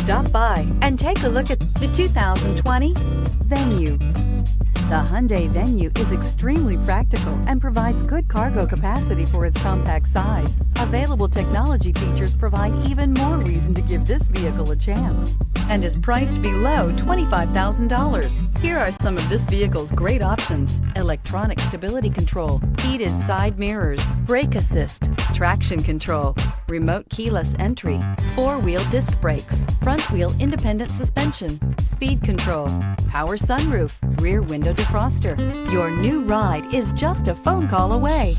Stop by and take a look at the 2020 Venue. The Hyundai Venue is extremely practical and provides good cargo capacity for its compact size. Available technology features provide even more reason to give this vehicle a chance, and is priced below $25,000. Here are some of this vehicle's great options: electronic stability control, heated side mirrors, brake assist, traction control, remote keyless entry, four-wheel disc brakes, front-wheel independent suspension, speed control, power sunroof, rear window defroster. Your new ride is just a phone call away.